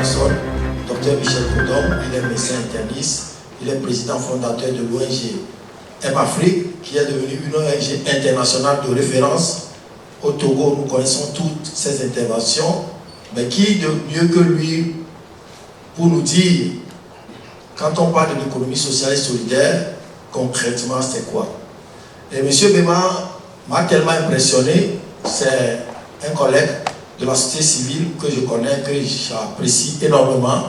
personne, Dr Michel Kodom. Il est médecin interniste, il est président fondateur de l'ONG M-Afrique, qui est devenue une ONG internationale de référence. Au Togo, nous connaissons toutes ces interventions, mais qui de mieux que lui pour nous dire, quand on parle de l'économie sociale et solidaire, concrètement, c'est quoi? Et M. Bema m'a tellement impressionné, c'est un collègue de la société civile que je connais, que j'apprécie énormément.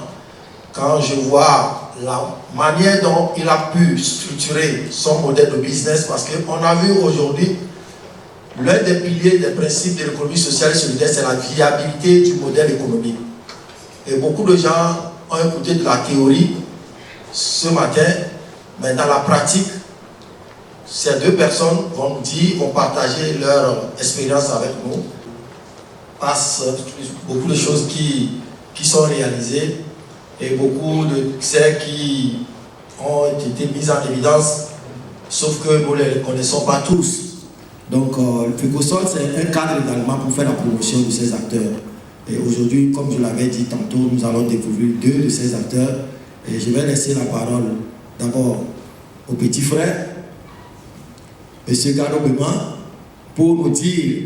Quand je vois la manière dont il a pu structurer son modèle de business, parce qu'on a vu aujourd'hui, l'un des piliers des principes de l'économie sociale et solidaire, c'est la viabilité du modèle économique. Et beaucoup de gens ont écouté de la théorie ce matin, mais dans la pratique, ces deux personnes vont nous dire, vont partager leur expérience avec nous, passent beaucoup de choses qui sont réalisées et beaucoup de succès qui ont été mis en évidence, sauf que nous ne les connaissons pas tous. Donc, le FECOSOL, c'est un cadre également pour faire la promotion de ces acteurs. Et aujourd'hui, comme je l'avais dit tantôt, nous allons découvrir deux de ces acteurs. Et je vais laisser la parole d'abord au petit frère, M. Gado Bema, pour nous dire,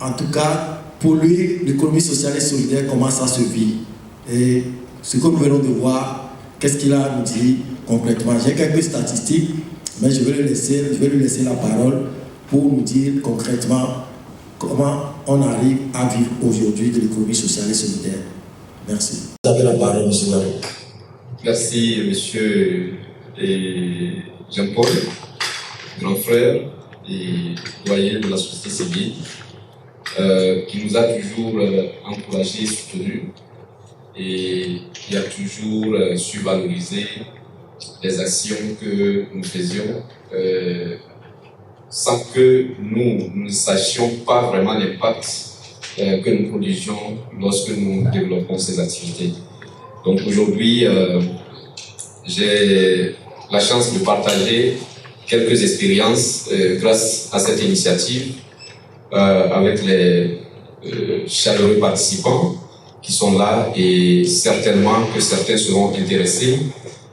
en tout cas, pour lui, l'économie sociale et solidaire, comment ça se vit. Et ce que nous venons de voir, qu'est-ce qu'il a à nous dire concrètement. J'ai quelques statistiques, mais je vais lui laisser la parole pour nous dire concrètement comment on arrive à vivre aujourd'hui de l'économie sociale et solidaire. Merci. Vous avez la parole, M. Gado. Merci, M. Jean-Paul, grand frère et doyen de la société civile, qui nous a toujours encouragés et soutenus et qui a toujours su valoriser les actions que nous faisions sans que nous ne sachions pas vraiment l'impact que nous produisions lorsque nous développons ces activités. Donc aujourd'hui, j'ai la chance de partager quelques expériences grâce à cette initiative avec les chaleureux participants qui sont là et certainement que certains seront intéressés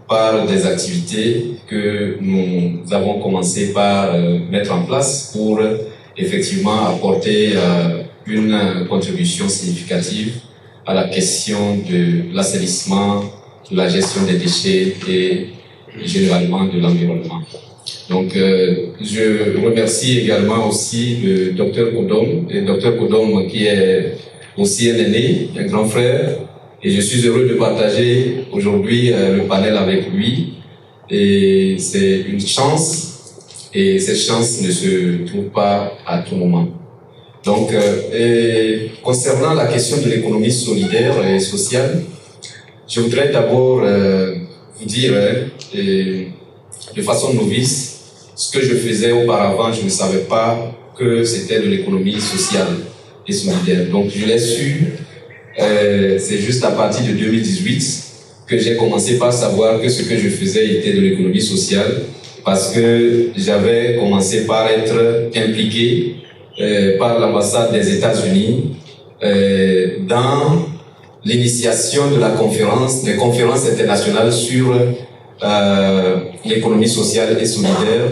par des activités que nous avons commencé par mettre en place pour effectivement apporter une contribution significative à la question de l'assainissement, de la gestion des déchets et généralement de l'environnement. Donc, je remercie également aussi le Dr Kodom, et Dr Kodom qui est aussi un aîné, un grand frère, et je suis heureux de partager aujourd'hui le panel avec lui. Et c'est une chance, et cette chance ne se trouve pas à tout moment. Donc, concernant la question de l'économie solidaire et sociale, je voudrais d'abord vous dire de façon novice ce que je faisais auparavant. Je ne savais pas que c'était de l'économie sociale et solidaire. Donc, je l'ai su, c'est juste à partir de 2018 que j'ai commencé par savoir que ce que je faisais était de l'économie sociale, parce que j'avais commencé par être impliqué par l'ambassade des États-Unis dans l'initiation de la conférence, des conférences internationales sur l'économie sociale et solidaire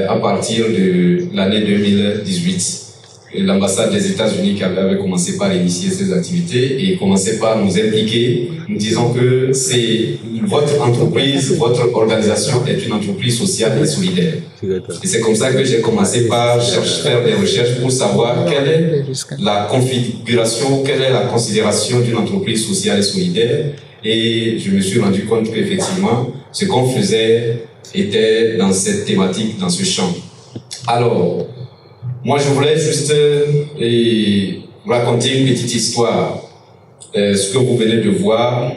à partir de l'année 2018. L'ambassade des États-Unis qui avait commencé par initier ces activités et commençait par nous impliquer, nous disant que c'est votre entreprise, votre organisation est une entreprise sociale et solidaire. Et c'est comme ça que j'ai commencé par faire des recherches pour savoir quelle est la configuration, quelle est la considération d'une entreprise sociale et solidaire. Et je me suis rendu compte qu'effectivement, ce qu'on faisait était dans cette thématique, dans ce champ. Alors, moi, je voulais juste raconter une petite histoire. Ce que vous venez de voir,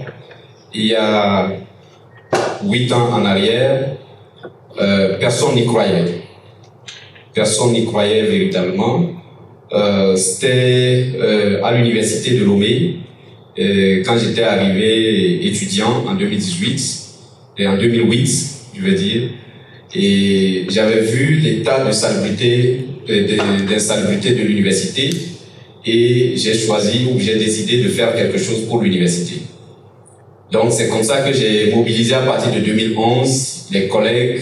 il y a 8 ans en arrière, personne n'y croyait. Personne n'y croyait véritablement. C'était à l'université de Lomé, quand j'étais arrivé étudiant en 2018, et en 2008, je veux dire, et j'avais vu l'état de salubrité, d'insalubrité de l'université, et j'ai choisi ou j'ai décidé de faire quelque chose pour l'université. Donc c'est comme ça que j'ai mobilisé à partir de 2011 les collègues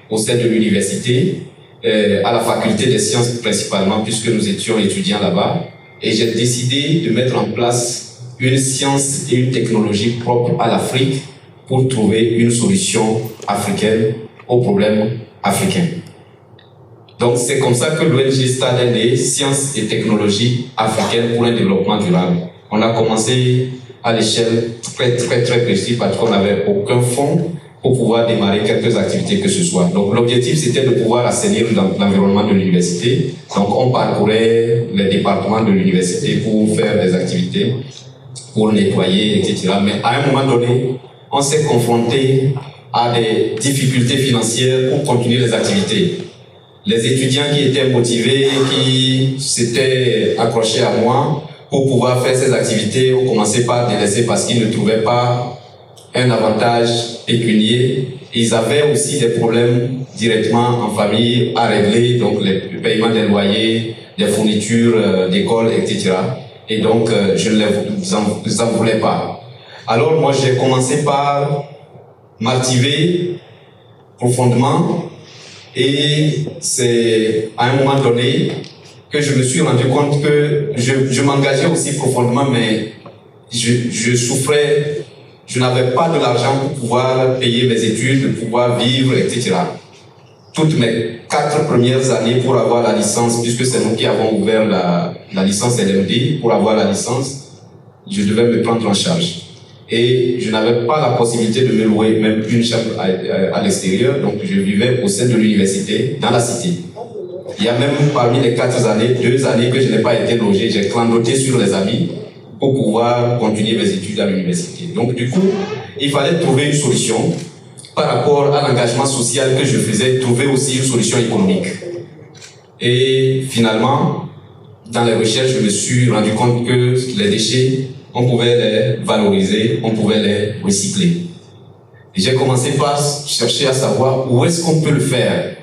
au sein de l'université, à la faculté des sciences principalement, puisque nous étions étudiants là-bas, et j'ai décidé de mettre en place une science et une technologie propre à l'Afrique pour trouver une solution africaine aux problèmes africains. Donc c'est comme ça que l'ONG STAD est née, Sciences et Technologies africaines pour un développement durable. On a commencé à l'échelle très précise parce qu'on n'avait aucun fonds pour pouvoir démarrer quelques activités que ce soit. Donc l'objectif c'était de pouvoir assainir l'environnement de l'université. Donc on parcourait les départements de l'université pour faire des activités, pour nettoyer, etc. Mais à un moment donné, on s'est confronté à des difficultés financières pour continuer les activités. Les étudiants qui étaient motivés, qui s'étaient accrochés à moi pour pouvoir faire ces activités, ont commencé par délaisser parce qu'ils ne trouvaient pas un avantage pécunier. Ils avaient aussi des problèmes directement en famille à régler, donc le paiement des loyers, des fournitures d'école, etc. Et donc, je ne les en voulais pas. Alors moi, j'ai commencé par m'activer profondément. Et c'est à un moment donné que je me suis rendu compte que je m'engageais aussi profondément, mais je souffrais, je n'avais pas de l'argent pour pouvoir payer mes études, pour pouvoir vivre, etc. Toutes mes 4 premières années pour avoir la licence, puisque c'est nous qui avons ouvert la licence LMD, pour avoir la licence, je devais me prendre en charge. Et je n'avais pas la possibilité de me louer même une chambre à l'extérieur, donc je vivais au sein de l'université, dans la cité. Il y a même parmi les 4 années, 2 années que je n'ai pas été logé, j'ai clandoté sur les amis pour pouvoir continuer mes études à l'université. Donc du coup, il fallait trouver une solution par rapport à l'engagement social que je faisais, trouver aussi une solution économique. Et finalement, dans les recherches, je me suis rendu compte que les déchets, on pouvait les valoriser, on pouvait les recycler. Et j'ai commencé par chercher à savoir où est-ce qu'on peut le faire.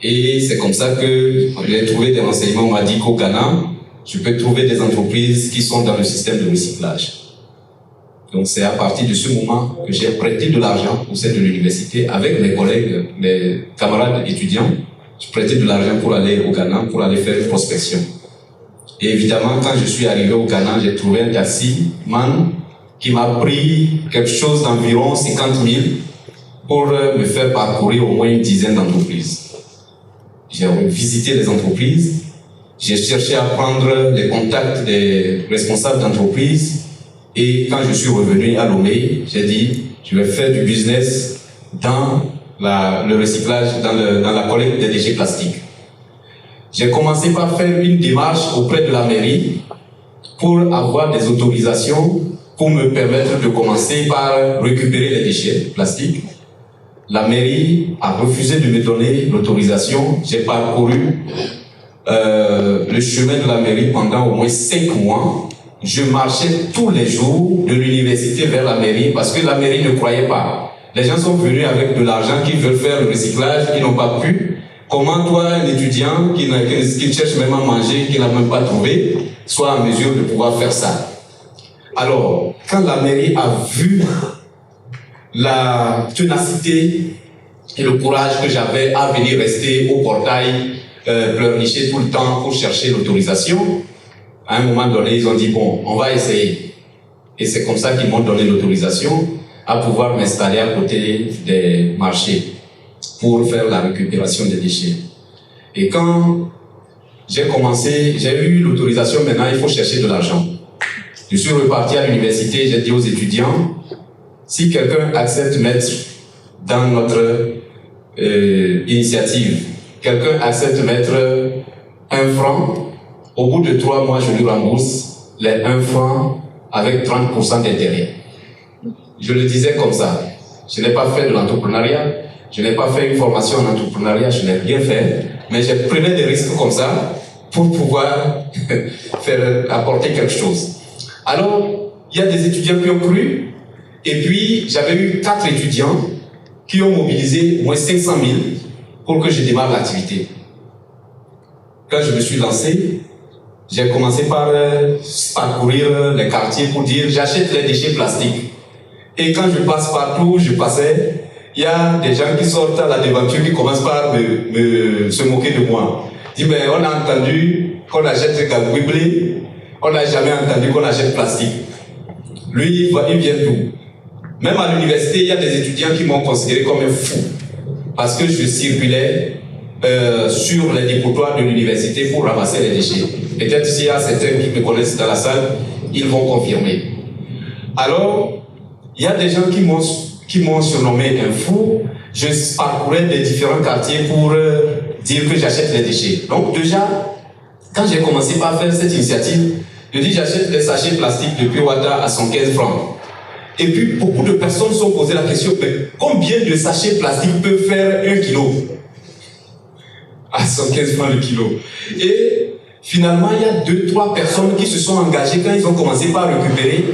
Et c'est comme ça que j'ai trouvé des renseignements. On m'a dit qu'au Ghana, je peux trouver des entreprises qui sont dans le système de recyclage. Donc c'est à partir de ce moment que j'ai prêté de l'argent au sein de l'université avec mes collègues, mes camarades étudiants. Je prêtais de l'argent pour aller au Ghana, pour aller faire une prospection. Et évidemment, quand je suis arrivé au Ghana, j'ai trouvé un taxi-man qui m'a pris quelque chose d'environ 50 000 pour me faire parcourir au moins une dizaine d'entreprises. J'ai visité les entreprises, j'ai cherché à prendre les contacts des responsables d'entreprises et quand je suis revenu à Lomé, j'ai dit je vais faire du business dans le recyclage, dans la collecte des déchets plastiques. J'ai commencé par faire une démarche auprès de la mairie pour avoir des autorisations pour me permettre de commencer par récupérer les déchets plastiques. La mairie a refusé de me donner l'autorisation. J'ai parcouru le chemin de la mairie pendant au moins 5 mois. Je marchais tous les jours de l'université vers la mairie parce que la mairie ne croyait pas. Les gens sont venus avec de l'argent, qui veulent faire le recyclage, qui n'ont pas pu. Comment toi, un étudiant qui cherche même à manger, qui n'a même pas trouvé, soit en mesure de pouvoir faire ça? Alors, quand la mairie a vu la ténacité et le courage que j'avais à venir rester au portail, pleurnicher tout le temps pour chercher l'autorisation, à un moment donné, ils ont dit, bon, on va essayer. Et c'est comme ça qu'ils m'ont donné l'autorisation à pouvoir m'installer à côté des marchés pour faire la récupération des déchets. Et quand j'ai commencé, j'ai eu l'autorisation, maintenant il faut chercher de l'argent. Je suis reparti à l'université, j'ai dit aux étudiants, si quelqu'un accepte de mettre dans notre initiative, quelqu'un accepte de mettre 1 franc, au bout de 3 mois, je lui rembourse les 1 franc avec 30% d'intérêt. Je le disais comme ça. Je n'ai pas fait de l'entrepreneuriat, je n'ai pas fait une formation en entrepreneuriat, je n'ai rien fait, mais je prenais des risques comme ça pour pouvoir apporter quelque chose. Alors, il y a des étudiants qui ont cru, et puis j'avais eu 4 étudiants qui ont mobilisé au moins 500 000 pour que je démarre l'activité. Quand je me suis lancé, j'ai commencé par parcourir les quartiers pour dire j'achète les déchets plastiques. Et quand je passe partout, il y a des gens qui sortent à la devanture qui commencent par se moquer de moi. Ils disent mais on a entendu qu'on achète gagouiblé, on n'a jamais entendu qu'on achète plastique. Lui, il vient d'où? Même à l'université, il y a des étudiants qui m'ont considéré comme un fou parce que je circulais sur les dépotoirs de l'université pour ramasser les déchets. Peut-être s'il y a certains qui me connaissent dans la salle, ils vont confirmer. Alors, il y a des gens qui m'ont surnommé un fou. Je parcourais les différents quartiers pour dire que j'achète les déchets. Donc déjà, quand j'ai commencé par faire cette initiative, je dis j'achète les sachets plastiques de Pure Water à 115 francs. Et puis beaucoup de personnes se sont posé la question, mais combien de sachets plastiques peuvent faire 1 kilo? À 115 francs le kilo. Et finalement, il y a 2-3 personnes qui se sont engagées quand ils ont commencé par récupérer.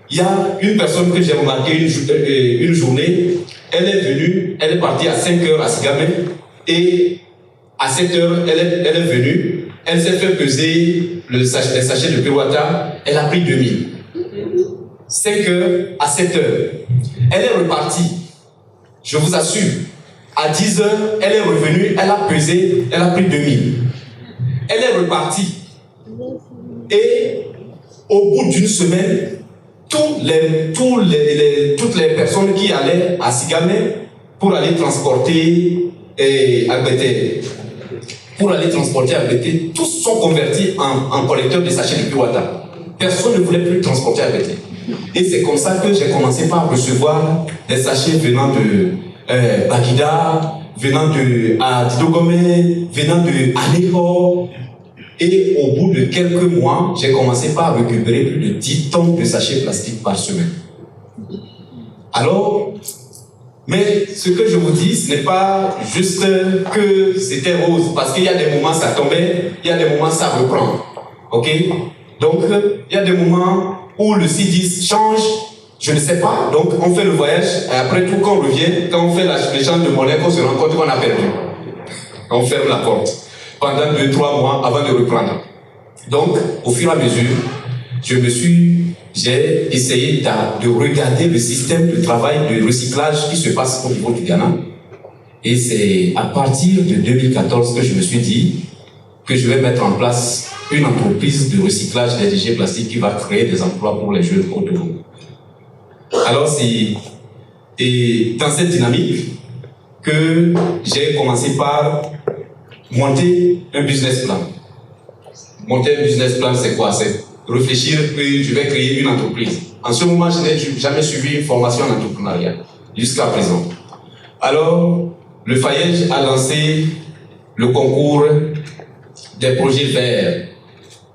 Il y a une personne que j'ai remarqué une journée, elle est partie à 5 heures à Sigamé, et à 7 heures, elle est venue, elle s'est fait peser les sachets de Pure Water, elle a pris 2000. 5 heures à 7 heures. Elle est repartie, je vous assure. À 10 heures, elle est revenue, elle a pesé, elle a pris 2000. Elle est repartie. Et au bout d'une semaine, toutes les personnes qui allaient à Sigamé pour aller transporter à Bété, tous sont convertis en collecteurs de sachets de Pure Water. Personne ne voulait plus transporter à Bété. Et c'est comme ça que j'ai commencé par recevoir des sachets venant de Bagida, venant de Didogomé, venant de Alého. Et au bout de quelques mois, j'ai commencé par récupérer plus de 10 tonnes de sachets plastiques par semaine. Alors, mais ce que je vous dis, ce n'est pas juste que c'était rose, parce qu'il y a des moments ça tombait, il y a des moments ça reprend. Ok? Donc, il y a des moments où le C10 change, je ne sais pas, donc on fait le voyage, et après tout, quand on revient, quand on fait l'échange de monnaie, qu'on se rend compte qu'on a perdu. On ferme la porte pendant 2-3 mois avant de reprendre. Donc, au fur et à mesure, j'ai essayé de regarder le système de travail de recyclage qui se passe au niveau du Ghana. Et c'est à partir de 2014 que je me suis dit que je vais mettre en place une entreprise de recyclage des déchets plastiques qui va créer des emplois pour les jeunes au Togo. Alors, c'est dans cette dynamique que j'ai commencé par monter un business plan. Monter un business plan, c'est quoi? C'est réfléchir que je vais créer une entreprise. En ce moment, je n'ai jamais suivi une formation en entrepreneuriat, jusqu'à présent. Alors, le FAEJ a lancé le concours des projets verts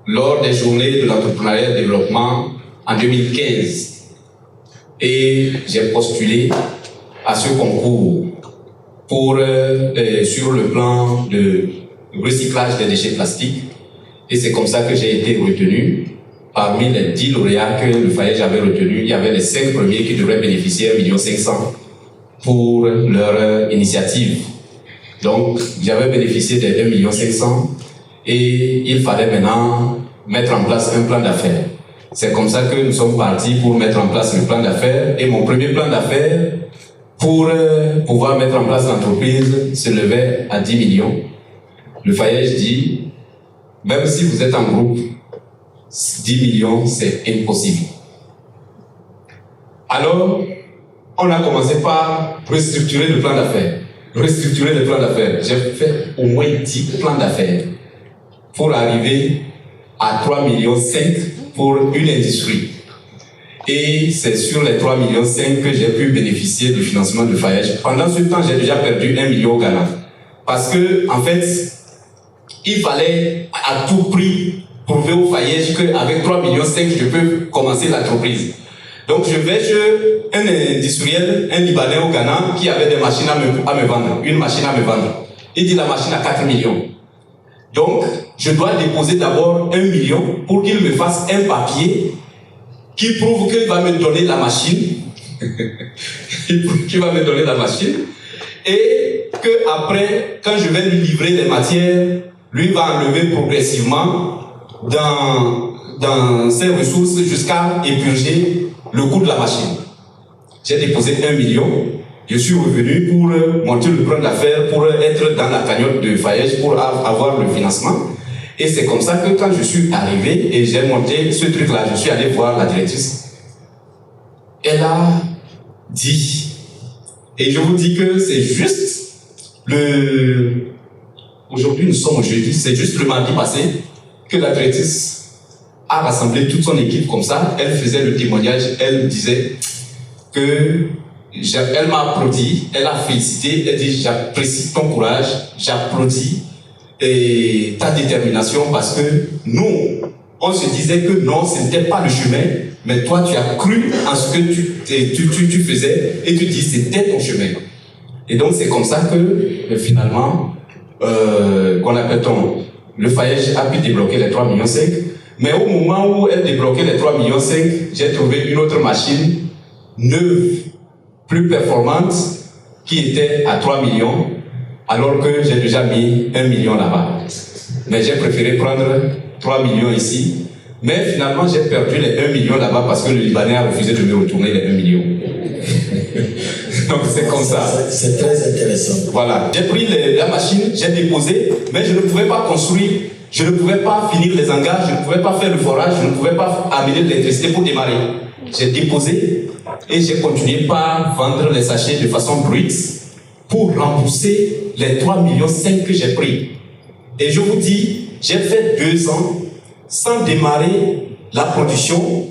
lors des journées de l'entrepreneuriat et du développement en 2015. Et j'ai postulé à ce concours sur le plan de recyclage des déchets plastiques. Et c'est comme ça que j'ai été retenu. Parmi les 10 lauréats que le FAEJ avait retenus, il y avait les 5 premiers qui devraient bénéficier 1 500 000 pour leur initiative. Donc, j'avais bénéficié des 1 500 000 et il fallait maintenant mettre en place un plan d'affaires. C'est comme ça que nous sommes partis pour mettre en place le plan d'affaires. Et mon premier plan d'affaires, pour pouvoir mettre en place l'entreprise, se levait à 10 millions. Le FAEJ dit, même si vous êtes en groupe, 10 millions, c'est impossible. Alors, on a commencé par restructurer le plan d'affaires. J'ai fait au moins 10 plans d'affaires pour arriver à 3,5 millions pour une industrie. Et c'est sur les 3,5 millions que j'ai pu bénéficier du financement de FAEJ. Pendant ce temps, j'ai déjà perdu 1 million au Ghana. Parce que, en fait, il fallait à tout prix prouver au FAEJ qu'avec 3,5 millions, je peux commencer l'entreprise. Donc, je vais chez un industriel, un Libanais au Ghana, qui avait des machines à me vendre, une machine à me vendre. Il dit la machine à 4 millions. Donc, je dois déposer d'abord 1 million pour qu'il me fasse un papier qui prouve qu'il va me donner la machine. Qu'il va me donner la machine. Et que après, quand je vais lui livrer les matières, lui va enlever progressivement dans ses ressources jusqu'à épurger le coût de la machine. J'ai déposé 1 million. Je suis revenu pour monter le plan d'affaires, pour être dans la cagnotte de Faège, pour avoir le financement. Et c'est comme ça que quand je suis arrivé et j'ai monté ce truc-là, je suis allé voir la directrice. Elle a dit, et je vous dis que c'est juste aujourd'hui nous sommes au jeudi, c'est juste le mardi passé que la directrice a rassemblé toute son équipe comme ça. Elle faisait le témoignage, elle disait que elle m'a applaudi, elle a félicité, elle dit j'apprécie ton courage, j'applaudis ta détermination parce que nous, on se disait que non, ce n'était pas le chemin, mais toi tu as cru en ce que tu faisais et tu dis c'était ton chemin. Et donc c'est comme ça que finalement, qu'on appelle-t-on, le Faège a pu débloquer les 3,5 millions. Mais au moment où elle débloquait les 3,5 millions, j'ai trouvé une autre machine neuve, plus performante, qui était à 3 millions, alors que j'ai déjà mis 1 million là-bas. Mais j'ai préféré prendre 3 millions ici. Mais finalement, j'ai perdu les 1 million là-bas parce que le Libanais a refusé de me retourner les 1 million. Donc c'est comme ça. C'est très intéressant. Voilà. J'ai pris la machine, j'ai déposé, mais je ne pouvais pas construire, je ne pouvais pas finir les hangars, je ne pouvais pas faire le forage, je ne pouvais pas amener de l'électricité pour démarrer. J'ai déposé et j'ai continué par vendre les sachets de façon brute pour rembourser les 3,5 millions que j'ai pris. Et je vous dis, j'ai fait 2 ans sans démarrer la production,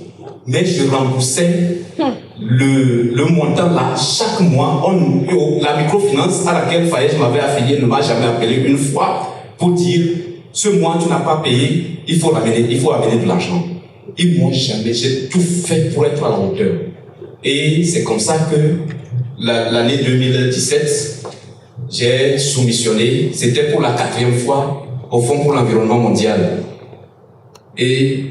mais je remboursais le montant là chaque mois. La microfinance à laquelle Faège m'avait affilié ne m'a jamais appelé une fois pour dire ce mois tu n'as pas payé, il faut amener de l'argent. Ils m'ont jamais, j'ai tout fait pour être à la hauteur. Et c'est comme ça que l'année 2017, j'ai soumissionné, c'était pour la 4e fois au Fonds pour l'environnement mondial. Et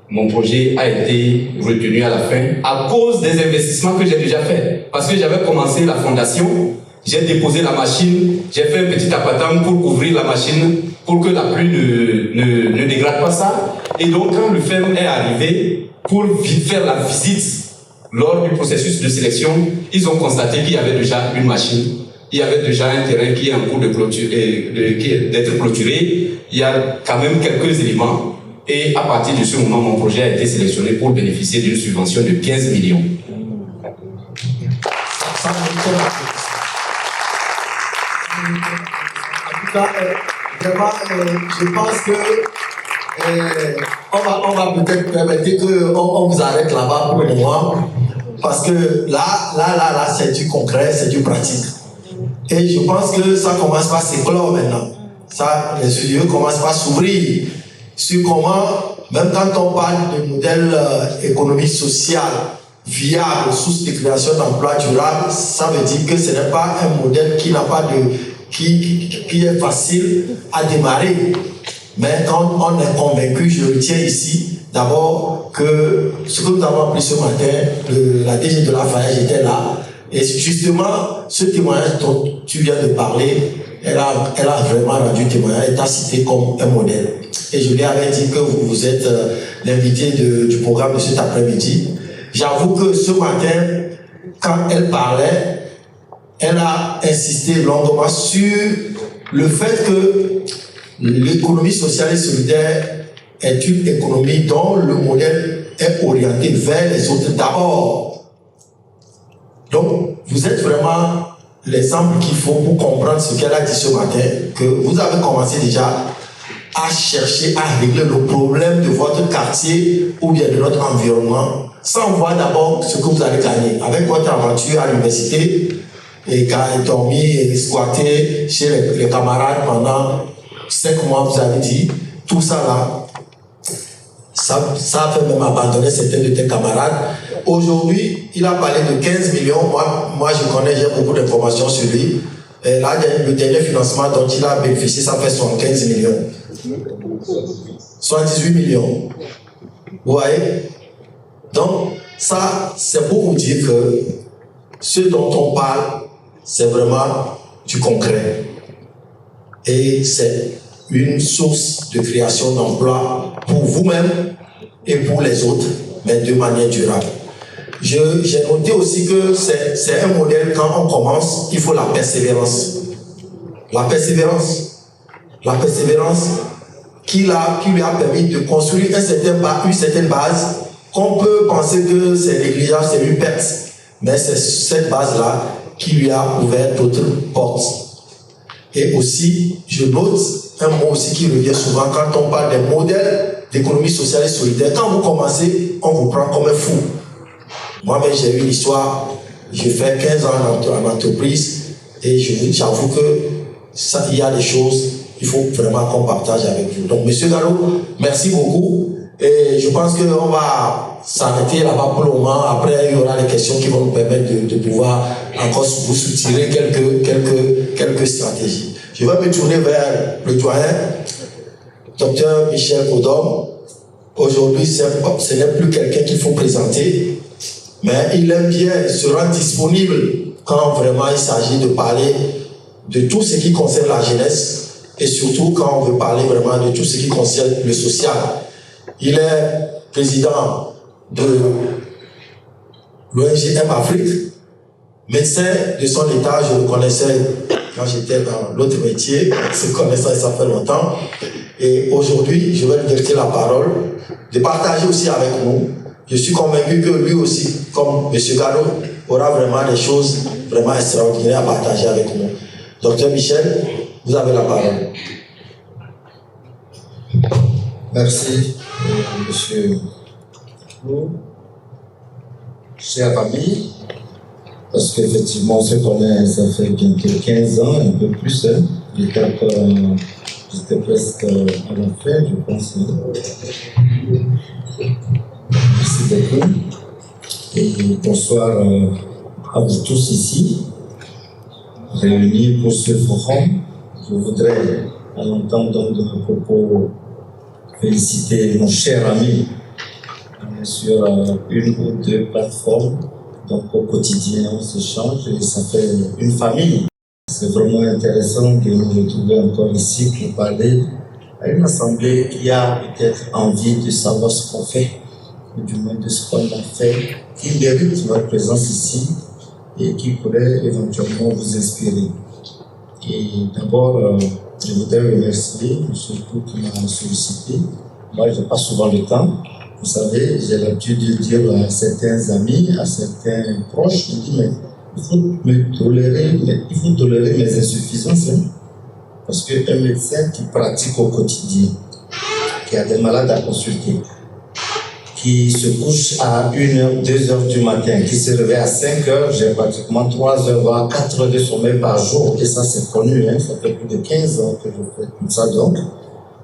mon projet a été retenu à la fin à cause des investissements que j'ai déjà faits. Parce que j'avais commencé la fondation, j'ai déposé la machine, j'ai fait un petit abattement pour couvrir la machine, pour que la pluie ne dégrade pas ça. Et donc quand le ferme est arrivé pour faire la visite lors du processus de sélection, ils ont constaté qu'il y avait déjà une machine, il y avait déjà un terrain qui est en cours d'être clôturé, il y a quand même quelques éléments. Et à partir de ce moment, mon projet a été sélectionné pour bénéficier d'une subvention de 15 millions. En tout cas, vraiment, je pense que on va peut-être permettre qu'on vous arrête là-bas pour le moment, parce que là, c'est du concret, c'est du pratique. Et je pense que ça commence par s'éclore maintenant. Ça, les yeux commencent par s'ouvrir sur comment, même quand on parle de modèle économique social viable, source de création d'emplois durables, ça veut dire que ce n'est pas un modèle qui n'a pas qui est facile à démarrer. Mais quand on est convaincu, je retiens ici, d'abord que ce que nous avons appris ce matin, la DG de la Faège était là, et justement, ce témoignage dont tu viens de parler, elle a vraiment rendu témoignage, elle t'a cité comme un modèle. Et je lui avais dit que vous êtes l'invité du programme de cet après-midi. J'avoue que ce matin, quand elle parlait, elle a insisté longuement sur le fait que l'économie sociale et solidaire est une économie dont le modèle est orienté vers les autres d'abord. Donc, vous êtes vraiment l'exemple qu'il faut pour comprendre ce qu'elle a dit ce matin, que vous avez commencé déjà à chercher à régler le problème de votre quartier ou bien de notre environnement, sans voir d'abord ce que vous allez gagner. Avec votre aventure à l'université, et dormi et squatté chez les camarades pendant 5 mois, vous avez dit, tout ça là, ça a fait même abandonner certains de tes camarades. Aujourd'hui, il a parlé de 15 millions. Moi je connais, j'ai beaucoup d'informations sur lui. Et là, le dernier financement dont il a bénéficié, ça fait 75 millions. 78 millions. Vous voyez? Donc, ça, c'est pour vous dire que ce dont on parle, c'est vraiment du concret. Et c'est une source de création d'emplois pour vous-même et pour les autres, mais de manière durable. J'ai noté aussi que c'est un modèle, quand on commence, il faut la persévérance. La persévérance qui lui a permis de construire une certaine base qu'on peut penser que c'est négligeable, c'est une perte. Mais c'est cette base-là qui lui a ouvert d'autres portes. Et aussi, je note un mot aussi qui revient souvent quand on parle des modèles d'économie sociale et solidaire. Quand vous commencez, on vous prend comme un fou. Moi-même, j'ai eu une histoire, j'ai fait 15 ans en entreprise et j'avoue que ça, il y a des choses, il faut vraiment qu'on partage avec vous. Donc, Monsieur Gallo, merci beaucoup. Et je pense qu'on va s'arrêter là-bas pour le moment. Après, il y aura des questions qui vont nous permettre de pouvoir encore vous soutirer quelques stratégies. Je vais me tourner vers le doyen, Dr Michel Kodom. Aujourd'hui, ce n'est plus quelqu'un qu'il faut présenter, mais il aime bien se rendre disponible quand vraiment il s'agit de parler de tout ce qui concerne la jeunesse et surtout quand on veut parler vraiment de tout ce qui concerne le social. Il est président de l'ONG M-Afrique, médecin de son état, je le connaissais quand j'étais dans l'autre métier, se connaissant ça fait longtemps. Et aujourd'hui, je vais lui donner la parole, de partager aussi avec nous. Je suis convaincu que lui aussi, comme M. Gallo, aura vraiment des choses vraiment extraordinaires à partager avec nous. Docteur Michel, vous avez la parole. Merci, monsieur. Chers amis, parce qu'effectivement, on se connaît, ça fait bientôt 15 ans, un peu plus. Hein. J'étais presque à la fin, je pense. Merci beaucoup. Et bonsoir à vous tous ici, réunis pour ce forum. Je voudrais, en entendant de mes propos, féliciter mon cher ami sur une ou deux plateformes. Donc au quotidien, on s'échange et ça fait une famille. C'est vraiment intéressant de nous retrouver encore ici pour parler à une assemblée qui a peut-être envie de savoir ce qu'on fait, ou du moins de ce qu'on a fait, qui mérite votre présence ici et qui pourrait éventuellement vous inspirer. Et d'abord, je voudrais remercier M. Kou qui m'a sollicité. Moi, je n'ai pas souvent le temps. Vous savez, j'ai l'habitude de dire à certains amis, à certains proches, je dis, mais il faut tolérer mes insuffisances. Hein, parce qu'un médecin qui pratique au quotidien, qui a des malades à consulter, qui se couche à 1h, 2h du matin, qui se réveille à 5h, j'ai pratiquement 3h, voire 4h de sommeil par jour. Et ça, c'est connu, hein, ça fait plus de 15 ans que je fais comme ça. Donc,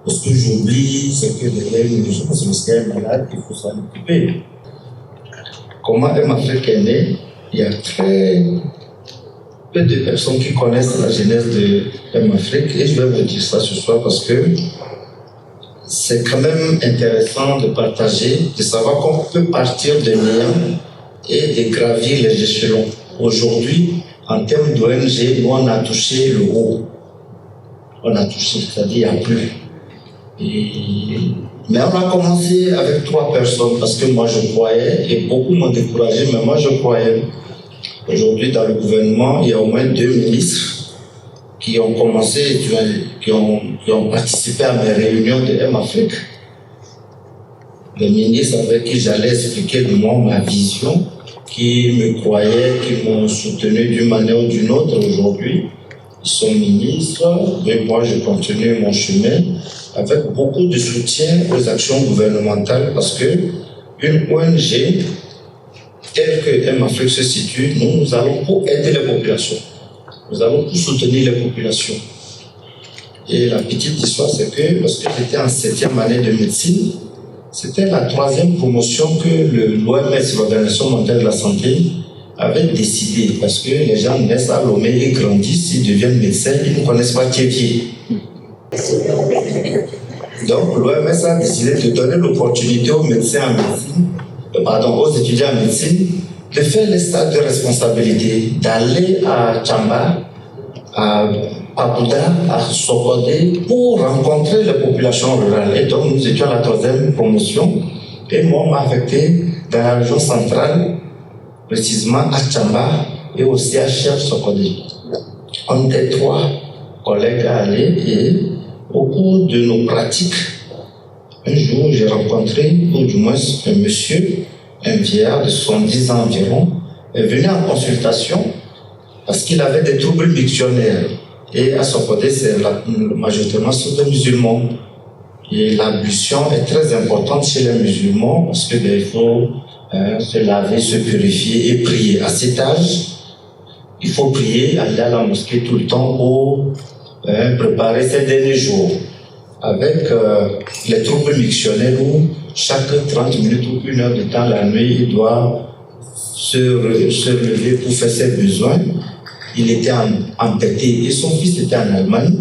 parce que j'oublie, c'est que derrière une urgence, lorsqu'il y a un malade, il faut s'en occuper. Comment M-Afrique est née? Il y a très peu de personnes qui connaissent la genèse de M-Afrique et je vais vous dire ça ce soir parce que c'est quand même intéressant de partager, de savoir qu'on peut partir de néant et de gravir les échelons. Aujourd'hui, en termes d'ONG, nous on a touché le haut. On a touché, c'est-à-dire il n'y a plus. Mais on a commencé avec 3 personnes parce que moi je croyais, et beaucoup m'ont découragé, mais moi je croyais. Aujourd'hui, dans le gouvernement, il y a au moins 2 ministres qui ont commencé, qui ont participé à mes réunions de M-Afrique. Les ministres avec qui j'allais expliquer de moi ma vision, qui me croyaient, qui m'ont soutenu d'une manière ou d'une autre aujourd'hui. Ils sont ministres, mais moi je continue mon chemin avec beaucoup de soutien aux actions gouvernementales parce que une ONG telle que M-Afrique se situe, nous allons pour aider les populations. Nous allons pour soutenir les populations. Et la petite histoire, c'est que lorsque j'étais en 7e année de médecine, c'était la 3e promotion que l'OMS, l'Organisation mondiale de la santé, avait décidé. Parce que les gens naissent à Lomé, ils grandissent, ils deviennent médecins, ils ne connaissent pas Thiévier. Donc l'OMS a décidé de donner l'opportunité aux médecins en médecine, aux étudiants en médecine, de faire les stages de responsabilité, d'aller à Tchamba, à à Bouddha, à Sokodé, pour rencontrer les populations rurales. Et donc, nous étions à la 3e promotion. Et moi, on m'a affecté dans la région centrale, précisément à Tchamba et aussi à Chef Sokodé. On était 3 collègues à aller et au cours de nos pratiques, un jour, j'ai rencontré, ou du moins un monsieur, un vieillard de 70 ans environ, est venu en consultation parce qu'il avait des troubles mictionnaires. Et à Sokodé, c'est majoritairement sur des musulmans. Et l'ablution est très importante chez les musulmans parce qu'il faut se laver, se purifier et prier. À cet âge, il faut prier, aller à la mosquée tout le temps pour préparer ces derniers jours. Avec les troubles mictionnaires où chaque 30 minutes ou 1 heure de temps la nuit, il doit se lever pour faire ses besoins. Il était empêté et son fils était en Allemagne.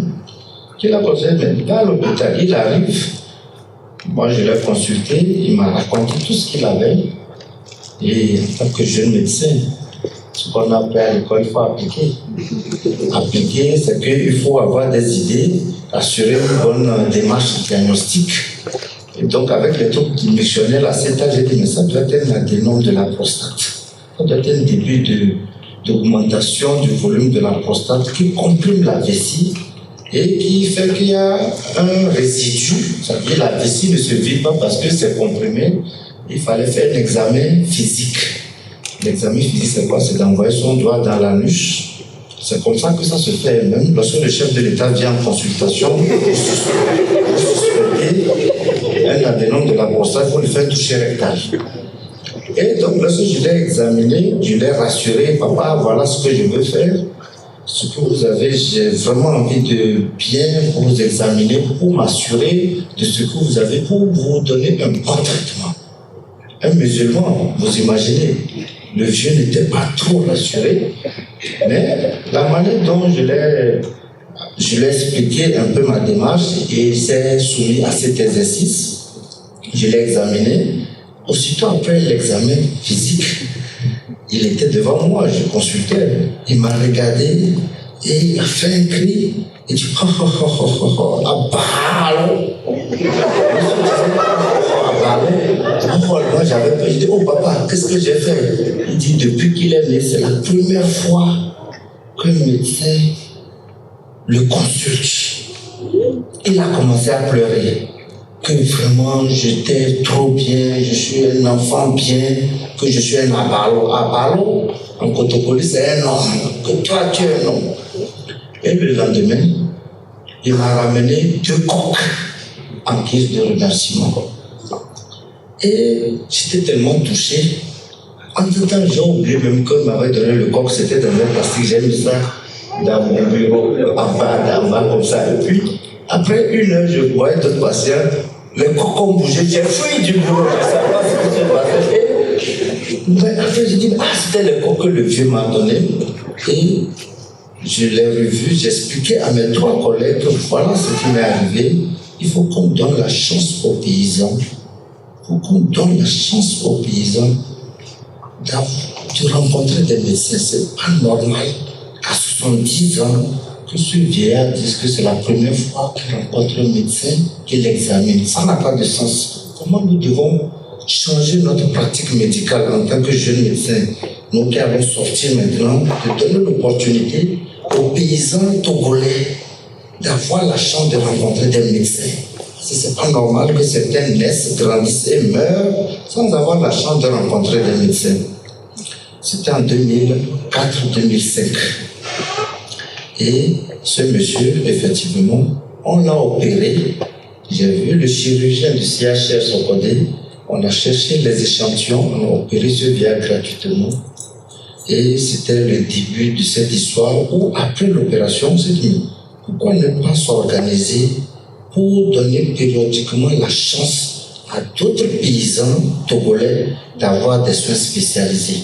Il a posé, mais va à l'hôpital, il arrive. Moi, je l'ai consulté, il m'a raconté tout ce qu'il avait. Et en tant que jeune médecin, ce qu'on a appris à l'école, il faut appliquer. Appliquer, c'est qu'il faut avoir des idées, assurer une bonne démarche diagnostique. Et donc, avec les troubles mictionnaires, à cet âge, j'ai dit, mais ça doit être un adénome de la prostate. Ça doit être un début d'augmentation du volume de la prostate qui comprime la vessie et qui fait qu'il y a un résidu. C'est-à-dire que la vessie ne se vide pas parce que c'est comprimé. Il fallait faire un examen physique. L'examen physique, c'est quoi? C'est d'envoyer son doigt dans la nuche. C'est comme ça que ça se fait. Même lorsque le chef de l'État vient en consultation, pour suspecter un adénome de la prostate, il faut lui faire toucher rectal. Et donc, lorsque je l'ai examiné, je l'ai rassuré, papa, voilà ce que je veux faire. Ce que vous avez, j'ai vraiment envie de bien vous examiner pour m'assurer de ce que vous avez pour vous donner un bon traitement. Un musulman, vous imaginez, le vieux n'était pas trop rassuré, mais la manière dont je l'ai expliqué un peu ma démarche et il s'est soumis à cet exercice, je l'ai examiné. Aussitôt après l'examen physique, il était devant moi, je consultais, il m'a regardé et il a fait un cri, il dit « oh, oh, oh, oh, oh, abalo !» Moi j'avais peur, je dis « oh papa, qu'est-ce que j'ai fait ?» Il dit « depuis qu'il est né, c'est la première fois qu'un médecin le consulte. » Il a commencé à pleurer. Que vraiment j'étais trop bien, je suis un enfant bien, que je suis un abalo. Abalo, en Kotokoli, c'est un homme, que toi tu es un homme. Et le lendemain, il m'a ramené 2 coques en guise de remerciement. Et j'étais tellement touché. En tout temps, j'ai oublié même qu'il m'avait donné le coq, c'était dans un plastique, j'ai mis ça dans mon bureau, en bas, comme ça. Et puis, après 1 heure, je voyais d'autres patients, les coques ont bougé, j'ai fui du bureau, je ne savais pas ce qui s'est passé. Mais après, j'ai dit, c'était les coques que le vieux m'a donné. Et je l'ai revu, j'expliquais à mes 3 collègues que voilà ce qui m'est arrivé. Il faut qu'on donne la chance aux paysans. Il faut qu'on donne la chance aux paysans de rencontrer des médecins. C'est pas normal qu'à 70 ans, que ce vieillard dise que c'est la première fois qu'il rencontre un médecin, qu'il l'examine. Ça n'a pas de sens. Comment nous devons changer notre pratique médicale en tant que jeunes médecins, nous qui allons sortir maintenant, de donner l'opportunité aux paysans togolais d'avoir la chance de rencontrer des médecins. Parce que c'est pas normal que certains naissent, grandissent et meurent sans avoir la chance de rencontrer des médecins. C'était en 2004-2005. Et ce monsieur, effectivement, on l'a opéré. J'ai vu le chirurgien du CHR Sokodé. On a cherché les échantillons, on a opéré ce vieillard gratuitement. Et c'était le début de cette histoire où, après l'opération, on s'est dit, pourquoi ne pas s'organiser pour donner périodiquement la chance à d'autres paysans togolais d'avoir des soins spécialisés.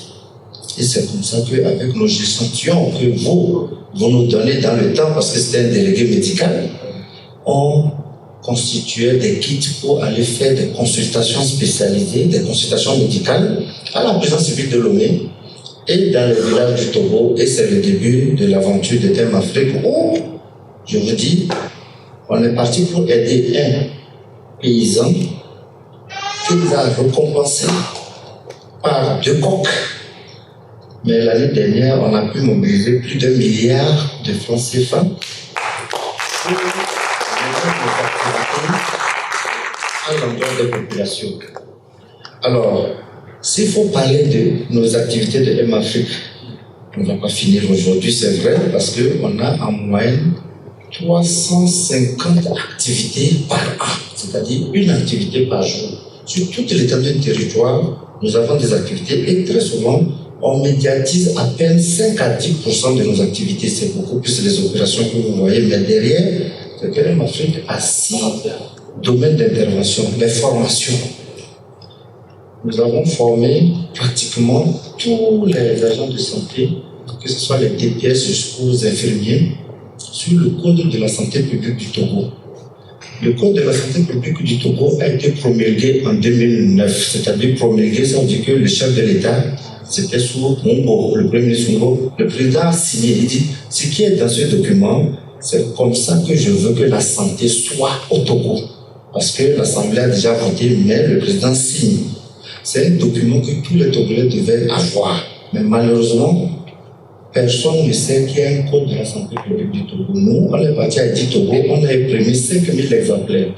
Et c'est comme ça qu'avec nos échantillons que vous nous donnez dans le temps, parce que c'était un délégué médical, on constituait des kits pour aller faire des consultations spécialisées, des consultations médicales à la prison civile de Lomé et dans le village du Togo. Et c'est le début de l'aventure de Thème Afrique où Je vous dis, on est parti pour aider un paysan qui nous a récompensé par 2 coqs. Mais l'année dernière, on a pu mobiliser plus d'1 milliard de francs CFA pour à l'endroit des populations. Alors, s'il faut parler de nos activités de M-Afrique, on ne va pas finir aujourd'hui, c'est vrai, parce qu'on a en moyenne 350 activités par an, c'est-à-dire une activité par jour. Sur toute l'étendue du territoire, nous avons des activités et très souvent, on médiatise à peine 5 à 10% de nos activités. C'est beaucoup plus les opérations que vous voyez, mais derrière, c'est que M-Afrique a 6 domaines d'intervention, les formations. Nous avons formé pratiquement tous les agents de santé, que ce soit les DPS jusqu'aux infirmiers, sur le Code de la santé publique du Togo. Le Code de la santé publique du Togo a été promulgué en 2009, c'est-à-dire promulgué, ça veut dire que le chef de l'État, c'était sous Mumbo, le premier ministre Mumbo, le président a signé, il dit, ce qui est dans ce document, c'est comme ça que je veux que la santé soit au Togo. Parce que l'Assemblée a déjà voté, mais le président signe. C'est un document que tous les Togolais devaient avoir. Mais malheureusement, personne ne sait qu'il y a un code de la santé publique du Togo. Nous, on est parti à Haïti Togo, on a imprimé 5000 exemplaires.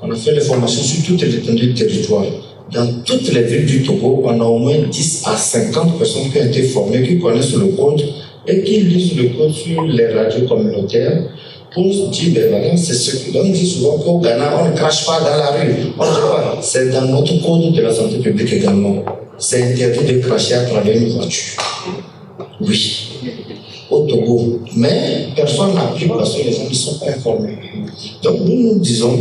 On a fait les formations sur toute l'étendue du territoire. Dans toutes les villes du Togo, on a au moins 10 à 50 personnes qui ont été formées, qui connaissent le code et qui lisent le code sur les radios communautaires pour se dire, ben voilà, c'est ce que l'on dit souvent qu'au Ghana, on ne crache pas dans la rue. On ne dit pas, c'est dans notre code de la santé publique également. C'est interdit de cracher à travers une voiture. Oui, au Togo. Mais personne n'applique parce que les gens ne sont pas informés. Donc nous disons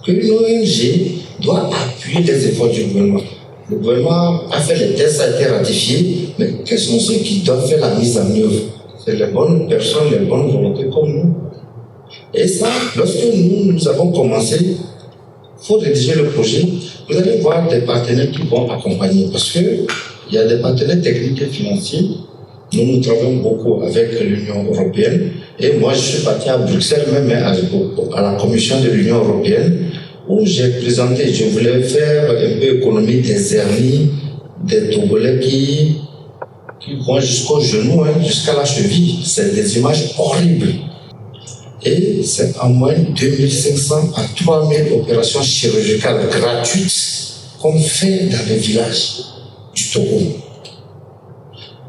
que l'ONG doit appuyer les efforts du gouvernement. Le gouvernement a fait les tests, ça a été ratifié, mais quels sont ceux qui doivent faire la mise en œuvre? C'est les bonnes personnes, les bonnes volontés comme nous. Et ça, lorsque nous avons commencé, il faut rédiger le projet, vous allez voir des partenaires qui vont accompagner, parce qu'il y a des partenaires techniques et financiers. Nous travaillons beaucoup avec l'Union européenne, et moi je suis parti à Bruxelles, même à la Commission de l'Union européenne, où j'ai présenté, je voulais faire un peu économie des hernies, des Togolais qui vont jusqu'au genou, jusqu'à la cheville. C'est des images horribles. Et c'est en moyenne 2500 à 3000 opérations chirurgicales gratuites qu'on fait dans les villages du Togo.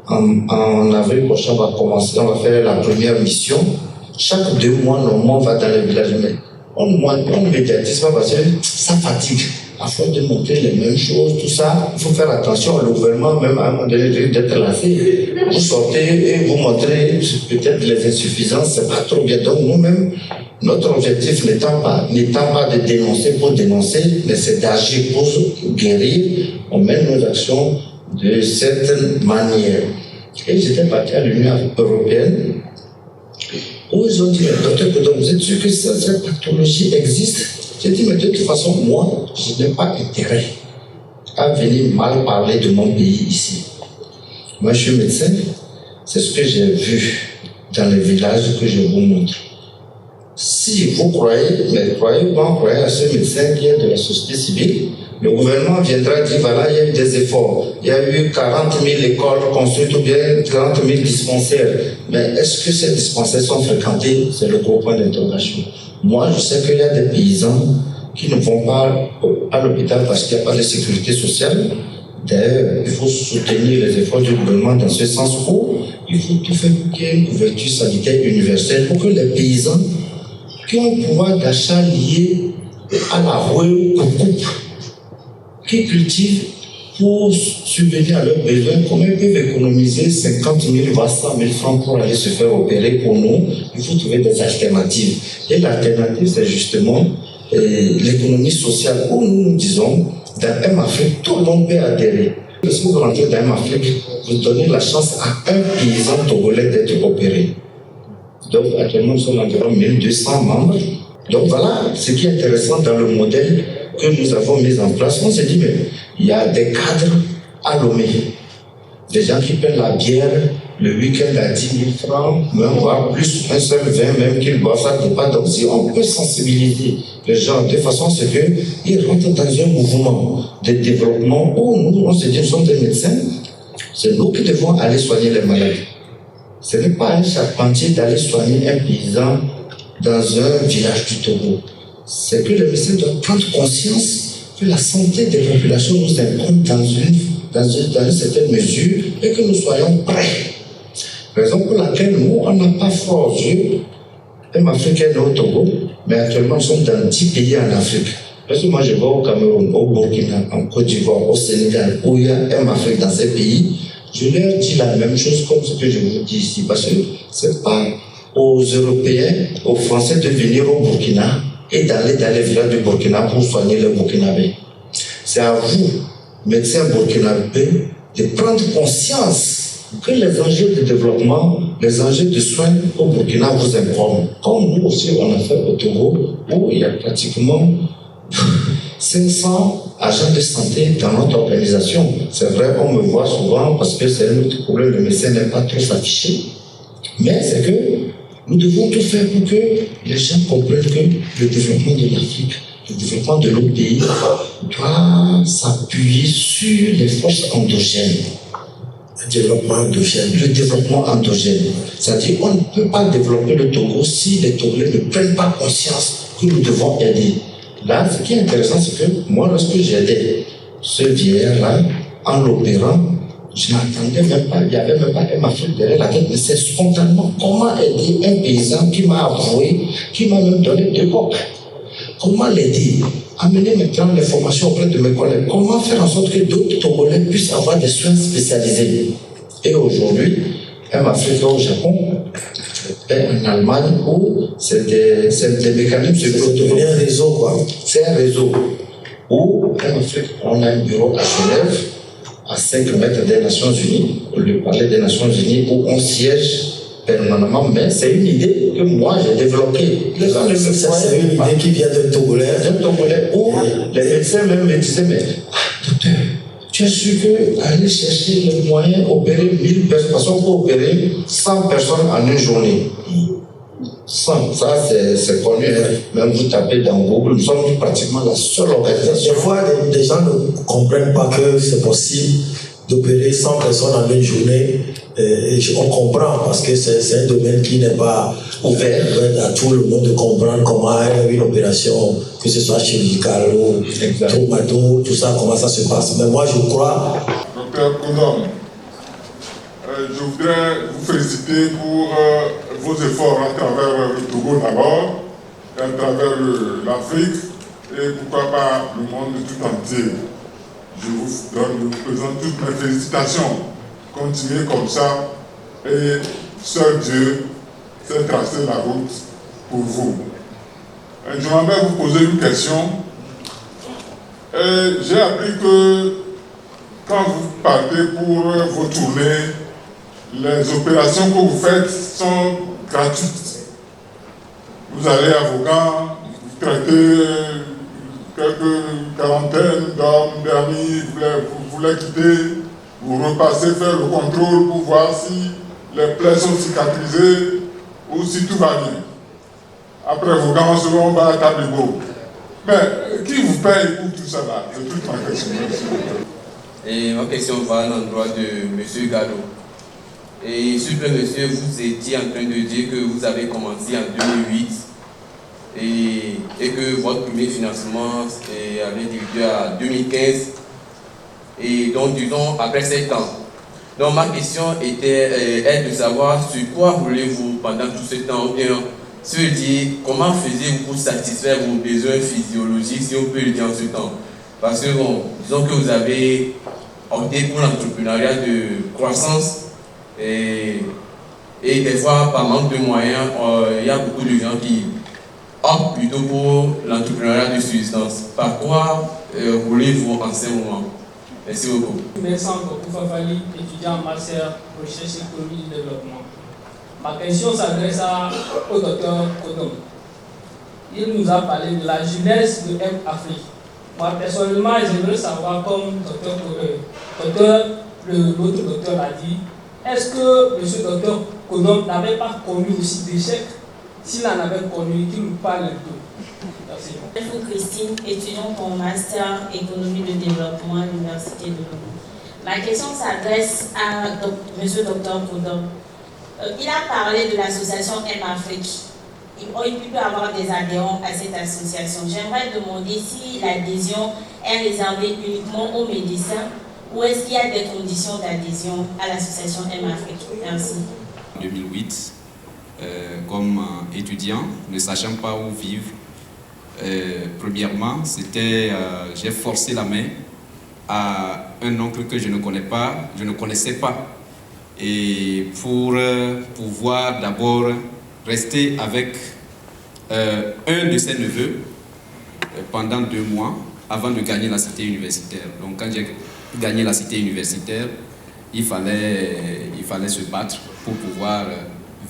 En avril prochain, on va commencer, on va faire la première mission. Chaque 2 mois, normalement, on va dans les villages. Mais on ne médiatise pas parce que ça fatigue. À force de montrer les mêmes choses, tout ça, il faut faire attention. Le gouvernement, même à un moment donné, risque d'être lassé. Vous sortez et vous montrez peut-être les insuffisances, c'est pas trop bien. Donc nous-mêmes, notre objectif n'étant pas de dénoncer pour dénoncer, mais c'est d'agir pour guérir. On mène nos actions de cette manière. Et j'étais parti à l'Union européenne, où ils ont dit, docteur Kodon, vous êtes sûr que cette pathologie existe? J'ai dit, mais de toute façon, moi, je n'ai pas intérêt à venir mal parler de mon pays ici. Moi, je suis médecin, c'est ce que j'ai vu dans les villages que je vous montre. Si vous croyez, mais croyez à ce médecin qui est de la société civile, le gouvernement viendra dire, voilà, il y a eu des efforts, il y a eu 40 000 écoles construites ou bien 40 000 dispensaires. Mais est-ce que ces dispensaires sont fréquentés? C'est le gros point d'interrogation. Moi, je sais qu'il y a des paysans qui ne vont pas à l'hôpital parce qu'il n'y a pas de sécurité sociale. D'ailleurs, il faut soutenir les efforts du gouvernement dans ce sens où il faut tout faire pour qu'il y ait une couverture sanitaire universelle pour que les paysans qui ont un pouvoir d'achat lié à la rouée ou coupe, qui cultivent pour subvenir à leurs besoins, comment ils peuvent économiser 50 000 voire 100 000 francs pour aller se faire opérer pour nous? Il faut trouver des alternatives. Et l'alternative, c'est justement l'économie sociale, où nous disons, dans M-Afrique, tout le monde peut adhérer. Si vous rentrez dans M-Afrique, vous donnez la chance à un paysan togolais d'être opéré. Donc actuellement, nous sommes environ 1200 membres. Donc voilà ce qui est intéressant dans le modèle que nous avons mis en place. On s'est dit, mais il y a des cadres à Lomé. Des gens qui prennent la bière le week-end à 10 000 francs, même voire plus, un seul vin, même qu'ils boivent, ça ne pas. Donc si on peut sensibiliser les gens de façon à ce qu'ils rentrent dans un mouvement de développement où nous, on se dit, nous sommes des médecins, c'est nous qui devons aller soigner les malades. Ce n'est pas un charpentier d'aller soigner un paysan dans un village du Togo. C'est que les médecins doivent prendre conscience que la santé des populations nous incombe dans une certaine mesure et que nous soyons prêts. Raison pour laquelle nous, on n'a pas froid aux yeux. Un Africain est au Togo, mais actuellement nous sommes dans 10 pays en Afrique. Parce que moi je vais au Cameroun, au Burkina, en Côte d'Ivoire, au Sénégal, où il y a un Afrique dans ces pays, je leur dis la même chose comme ce que je vous dis ici. Parce que ce n'est pas aux Européens, aux Français de venir au Burkina et d'aller dans les villages du Burkina pour soigner les Burkinabés. C'est à vous, médecins burkinabés, de prendre conscience que les enjeux de développement, les enjeux de soins au Burkina vous informent. Comme nous aussi, on a fait au Togo, où il y a pratiquement 500 agents de santé dans notre organisation. C'est vrai, on me voit souvent parce que c'est un autre problème, le médecin n'aime pas trop s'afficher. Mais c'est que nous devons tout faire pour que les gens comprennent que le développement de l'Afrique, le développement de nos pays doit s'appuyer sur les forces endogènes. Le développement endogène. C'est-à-dire qu'on ne peut pas développer le Togo si les Togolais ne prennent pas conscience que nous devons aider. Là, ce qui est intéressant, c'est que moi, lorsque j'aidais ce vieillard-là, en l'opérant, je n'attendais même pas, il n'y avait même pas un Afrique derrière la tête, mais c'est spontanément comment aider un paysan qui m'a avoué, qui m'a même donné 2 coques. Comment l'aider? Amener maintenant les formations auprès de mes collègues. Comment faire en sorte que d'autres Togolais puissent avoir des soins spécialisés? Et aujourd'hui, un Africain au Japon, en Allemagne, où c'est des mécanismes. C'est devenu un réseau, quoi. C'est un réseau où, en Afrique, on a un bureau à Genève, à 5 mètres des Nations Unies, au lieu de parler des Nations Unies, où on siège permanemment, mais c'est une idée que moi j'ai développée. C'est une idée qui vient d'un Togolais. Où les médecins même me disaient, mais docteur, tu es sûr qu'aller chercher les moyens, opérer 1000 personnes, parce qu'on peut opérer 100 personnes en une journée. 100, ça c'est connu, même vous tapez dans Google, nous sommes pratiquement la seule organisation. Des fois, les gens ne comprennent pas que c'est possible d'opérer 100 personnes en une journée. Et on comprend parce que c'est un domaine qui n'est pas ouvert à tout le monde de comprendre comment une opération, que ce soit chirurgicale ou traumato, tout ça, comment ça se passe. Mais moi, je crois. Docteur Kondom, je voudrais vous féliciter pour vos efforts à travers le Togo d'abord, à travers l'Afrique et pourquoi pas le monde tout entier. Je vous présente toutes mes félicitations. Continuez comme ça et seul Dieu sait tracer la route pour vous. J'aimerais vous poser une question. J'ai appris que quand vous partez pour vos tournées, les opérations que vous faites sont gratuites. Vous allez à Vaughan, vous traitez quelques quarantaines d'hommes, d'amis, vous les quittez. Vous repassez faire le contrôle pour voir si les plaies sont cicatrisées ou si tout va bien. Après vos gants, on va à Tabligo. Mais qui vous paye pour tout ça là? C'est toute ma question. Et ma question va à l'endroit de M. Gallo. Et s'il vous plaît, monsieur, vous étiez en train de dire que vous avez commencé en 2008 et que votre premier financement avait débuté à 2015. Et donc, disons, après 7 ans. Donc, ma question est de savoir sur quoi voulez-vous pendant tout ce temps, ou bien se dire comment faisiez-vous pour satisfaire vos besoins physiologiques, si on peut le dire en ce temps. Parce que, bon, disons que vous avez opté pour l'entrepreneuriat de croissance et des fois, par manque de moyens, il y a beaucoup de gens qui optent plutôt pour l'entrepreneuriat de subsistance. Par quoi voulez-vous en ce moment? Merci beaucoup. Vincent Kokoufafali, étudiant en master recherche économie et développement. Ma question s'adresse au docteur Kodom. Il nous a parlé de la jeunesse de M Afrique. Moi, personnellement, j'aimerais savoir, comme docteur l'autre docteur a dit, est-ce que M. Docteur Kodom n'avait pas connu aussi d'échecs? S'il en avait connu, qu'il nous parle un peu. Merci. Je suis Christine, étudiante en master économie de développement à l'Université de Lomé. Ma question s'adresse à M. Dr Kodom. Il a parlé de l'association M-Afrique. Il peut avoir des adhérents à cette association. J'aimerais demander si l'adhésion est réservée uniquement aux médecins ou est-ce qu'il y a des conditions d'adhésion à l'association M-Afrique. Merci. En 2008, comme étudiant, ne sachant pas où vivre, premièrement, j'ai forcé la main à un oncle que je ne connaissais pas. Et pour pouvoir d'abord rester avec un de ses neveux pendant 2 mois avant de gagner la cité universitaire. Donc quand j'ai gagné la cité universitaire, il fallait se battre pour pouvoir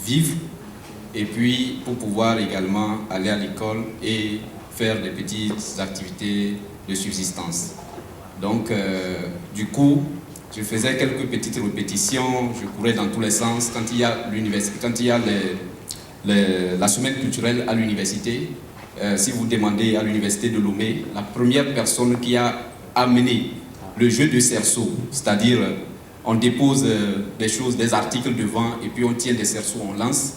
vivre et puis pour pouvoir également aller à l'école et faire des petites activités de subsistance. Donc du coup, je faisais quelques petites répétitions, je courais dans tous les sens. Quand il y a l'université, quand il y a la semaine culturelle à l'université, si vous demandez à l'université de Lomé, la première personne qui a amené le jeu de cerceau, c'est-à-dire on dépose des choses, des articles devant et puis on tient des cerceaux, on lance,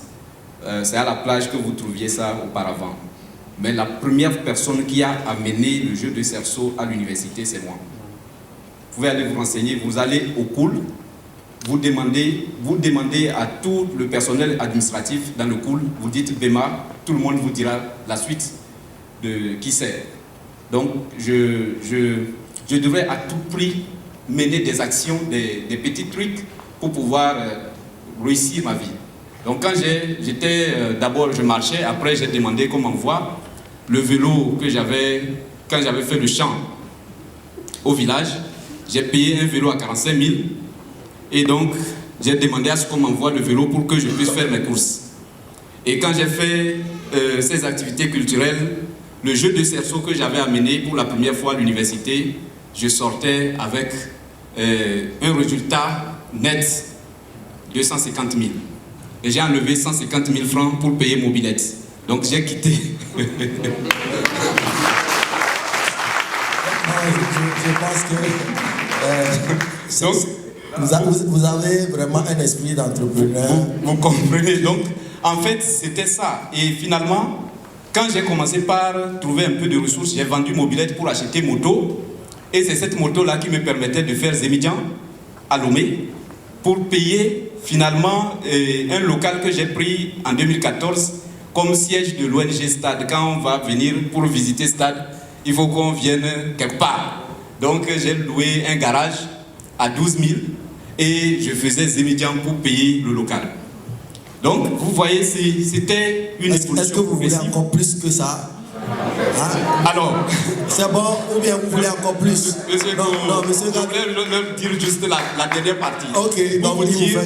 c'est à la plage que vous trouviez ça auparavant. Mais la première personne qui a amené le jeu de cerceau à l'université, c'est moi. Vous pouvez aller vous renseigner, vous allez au COUL, vous demandez à tout le personnel administratif dans le COUL, vous dites BEMA, tout le monde vous dira la suite de qui c'est. Donc je devrais à tout prix mener des actions, des petits trucs pour pouvoir réussir ma vie. Donc quand d'abord je marchais, après j'ai demandé qu'on m'envoie le vélo que quand j'avais fait le champ au village. J'ai payé un vélo à 45 000 et donc j'ai demandé à ce qu'on m'envoie le vélo pour que je puisse faire mes courses. Et quand j'ai fait ces activités culturelles, le jeu de cerceau que j'avais amené pour la première fois à l'université, je sortais avec un résultat net de 150 000. Et j'ai enlevé 150 000 francs pour payer mobilette. Donc j'ai quitté. Je pense que vous avez vraiment un esprit d'entrepreneur. Vous comprenez. Donc, en fait, c'était ça. Et finalement, quand j'ai commencé par trouver un peu de ressources, j'ai vendu mobilette pour acheter moto. Et c'est cette moto-là qui me permettait de faire Zémidian à Lomé pour payer finalement un local que j'ai pris en 2014 comme siège de l'ONG Stade. Quand on va venir pour visiter Stade, il faut qu'on vienne quelque part. Donc j'ai loué un garage à 12 000 et je faisais Zémidian pour payer le local. Donc vous voyez, c'était une évolution. Est-ce que vous voulez encore plus que ça? Hein? Alors, c'est bon ou bien vous voulez encore plus? Monsieur, je voulais dire juste la dernière partie. Ok, donc pour vous dire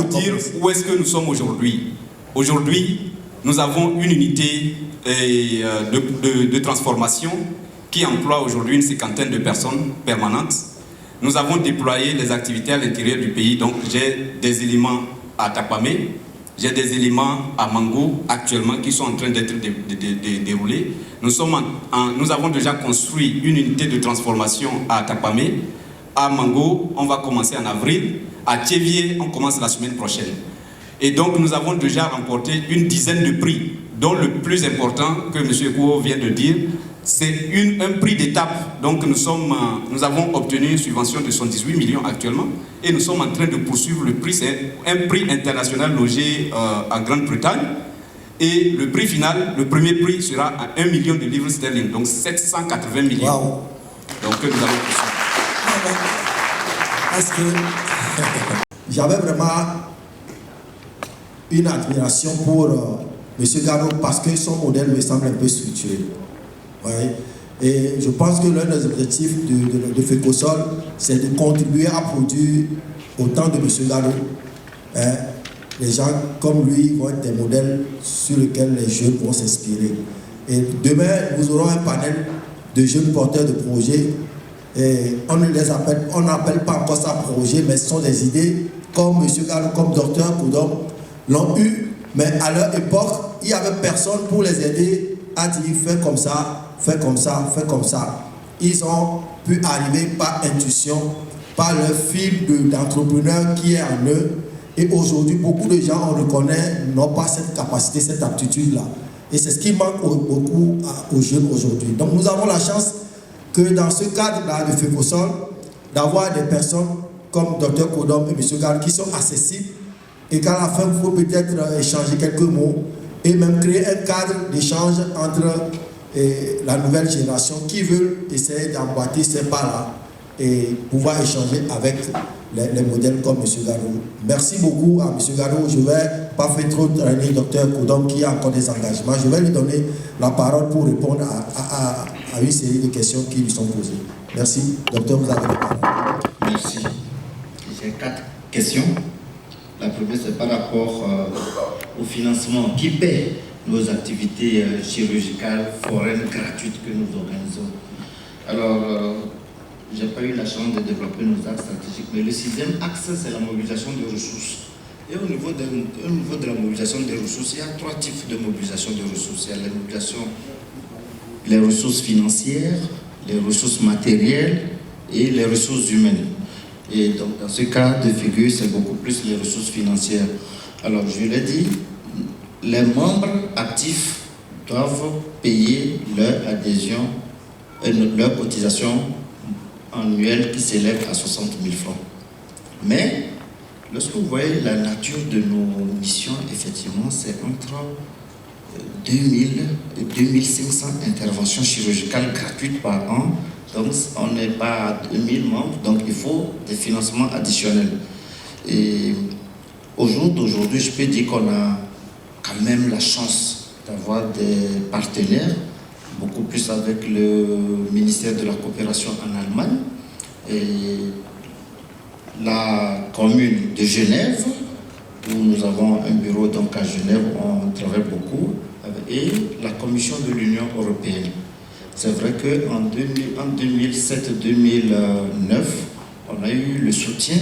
plus. Où est-ce que nous sommes aujourd'hui. Aujourd'hui, nous avons une unité de transformation qui emploie aujourd'hui une 50aine de personnes permanentes. Nous avons déployé les activités à l'intérieur du pays, donc j'ai des éléments à Tapamé, j'ai des éléments à Mango actuellement qui sont en train d'être déroulés. Nous avons déjà construit une unité de transformation à Tapamé. À Mango, on va commencer en avril. À Tchévier, on commence la semaine prochaine. Et donc nous avons déjà remporté une dizaine de prix, dont le plus important que M. Ekouo vient de dire, c'est un prix d'étape. Donc nous avons obtenu une subvention de 118 millions actuellement et nous sommes en train de poursuivre le prix. C'est un prix international logé en Grande-Bretagne. Et le prix final, le premier prix sera à 1 million de livres sterling, donc 780 millions. Wow. Donc nous allons poursuivre. Parce que j'avais vraiment une admiration pour M. Gado parce que son modèle me semble un peu structuré. Ouais. Et je pense que l'un des objectifs de FECOSOL, c'est de contribuer à produire autant de M. Gado. Hein. Les gens comme lui vont être des modèles sur lesquels les jeunes vont s'inspirer. Et demain, nous aurons un panel de jeunes porteurs de projets Et on ne les appelle, on n'appelle pas encore ça projet, mais ce sont des idées comme M. Gallo, comme Dr Koudom l'ont eu, mais à leur époque, il n'y avait personne pour les aider à dire fais comme ça, fais comme ça, fais comme ça. Ils ont pu arriver par intuition, par le fil d'entrepreneur qui est en eux. Et aujourd'hui, beaucoup de gens, on reconnaît, n'ont pas cette capacité, cette aptitude-là. Et c'est ce qui manque beaucoup aux jeunes aujourd'hui. Donc nous avons la chance que dans ce cadre-là de FECOSOL, d'avoir des personnes comme Dr Koudom et M. Gall qui sont accessibles et qu'à la fin, il faut peut-être échanger quelques mots et même créer un cadre d'échange entre la nouvelle génération qui veut essayer d'emboîter ces pas-là et pouvoir échanger avec les modèles comme M. Garou. Merci beaucoup à M. Garou. Je ne vais pas faire trop traîner Dr Koudom qui a encore des engagements. Je vais lui donner la parole pour répondre à une série de questions qui lui sont posées. Merci. Docteur, vous avez la parole. Merci. J'ai 4 questions. La première, c'est par rapport au financement qui paie nos activités chirurgicales foraines gratuites que nous organisons. Alors, je n'ai pas eu la chance de développer nos axes stratégiques, mais le 6e axe, c'est la mobilisation des ressources. Et au niveau de la mobilisation des ressources, il y a 3 types de mobilisation des ressources. Il y a les ressources financières, les ressources matérielles et les ressources humaines. Et donc, dans ce cas de figure, c'est beaucoup plus les ressources financières. Alors, je l'ai dit, les membres actifs doivent payer leur adhésion et leur cotisation annuelle qui s'élève à 60 000 francs. Mais, lorsque vous voyez la nature de nos missions, effectivement, c'est entre 2000 et 2500 interventions chirurgicales gratuites par an. Donc, on n'est pas à 2000 membres, donc il faut des financements additionnels. Et au jour d'aujourd'hui, je peux dire qu'on a quand même la chance d'avoir des partenaires, beaucoup plus avec le ministère de la coopération en Allemagne et la commune de Genève, où nous avons un bureau donc à Genève, on travaille beaucoup, et la commission de l'Union européenne. C'est vrai qu'en 2007-2009, on a eu le soutien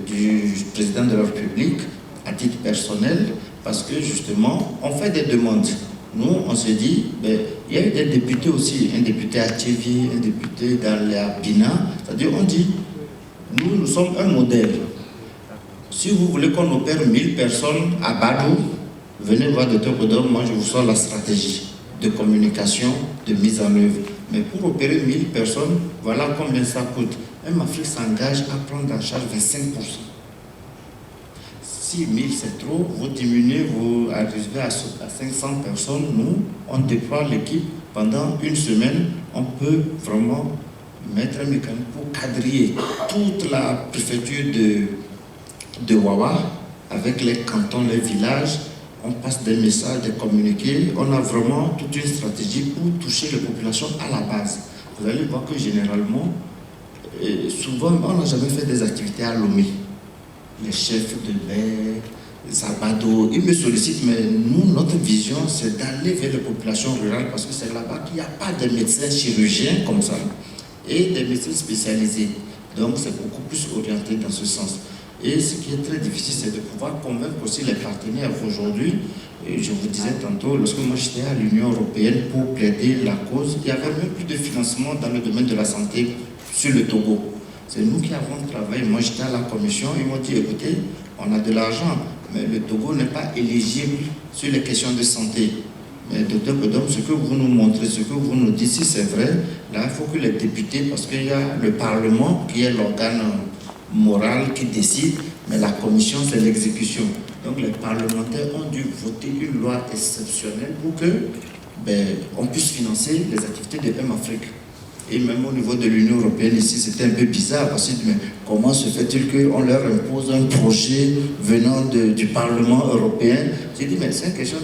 du président de la République à titre personnel, parce que justement, on fait des demandes. Nous, on se dit, ben, il y a eu des députés aussi, un député à Tchévi, un député dans la Bina, c'est-à-dire on dit, nous sommes un modèle. Si vous voulez qu'on opère 1000 personnes à Badou, venez voir Dr Koudom, moi je vous sors la stratégie de communication, de mise en œuvre. Mais pour opérer 1000 personnes, voilà combien ça coûte. Afrique s'engage à prendre en charge 25%. Si 1000 c'est trop, vous diminuez, vous arrivez à 500 personnes. Nous, on déploie l'équipe pendant une semaine. On peut vraiment mettre un mécanisme pour quadriller toute la préfecture de Wawa avec les cantons, les villages. On passe des messages, des communiqués. On a vraiment toute une stratégie pour toucher les populations à la base. Vous allez voir que généralement, souvent, on n'a jamais fait des activités à Lomé. Les chefs de baie, les abados, ils me sollicitent, mais nous, notre vision, c'est d'aller vers les populations rurales parce que c'est là-bas qu'il n'y a pas de médecins chirurgiens comme ça et des médecins spécialisés. Donc, c'est beaucoup plus orienté dans ce sens. Et ce qui est très difficile, c'est de pouvoir convaincre aussi les partenaires aujourd'hui. Je vous disais tantôt, lorsque moi j'étais à l'Union européenne pour plaider la cause, il n'y avait même plus de financement dans le domaine de la santé sur le Togo. C'est nous qui avons travaillé. Moi j'étais à la commission, ils m'ont dit, écoutez, on a de l'argent, mais le Togo n'est pas éligible sur les questions de santé. Mais Dr Koudom, ce que vous nous montrez, ce que vous nous dites, si c'est vrai, là il faut que les députés, parce qu'il y a le Parlement qui est l'organe moral qui décide, mais la commission c'est l'exécution. Donc les parlementaires ont dû voter une loi exceptionnelle pour que on puisse financer les activités de Afrique. Et même au niveau de l'Union européenne ici, c'était un peu bizarre parce que mais comment se fait-il qu'on leur impose un projet venant du Parlement européen? J'ai dit mais c'est une question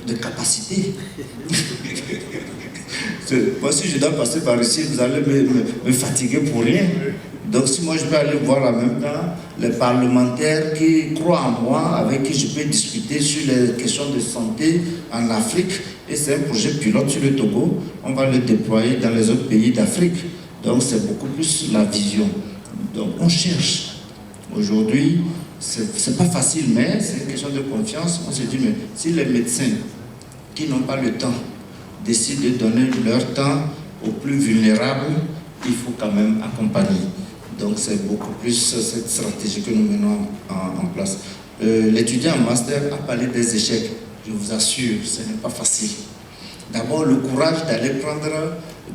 de capacité. Moi si je dois passer par ici, vous allez me fatiguer pour rien. Donc si moi je peux aller voir en même temps les parlementaires qui croient en moi, avec qui je peux discuter sur les questions de santé en Afrique, et c'est un projet pilote sur le Togo, on va le déployer dans les autres pays d'Afrique. Donc c'est beaucoup plus la vision. Donc on cherche. Aujourd'hui, c'est pas facile, mais c'est une question de confiance. On se dit, mais si les médecins qui n'ont pas le temps décident de donner leur temps aux plus vulnérables, il faut quand même accompagner. Donc c'est beaucoup plus cette stratégie que nous menons en place. L'étudiant en master a parlé des échecs. Je vous assure, ce n'est pas facile. D'abord, le courage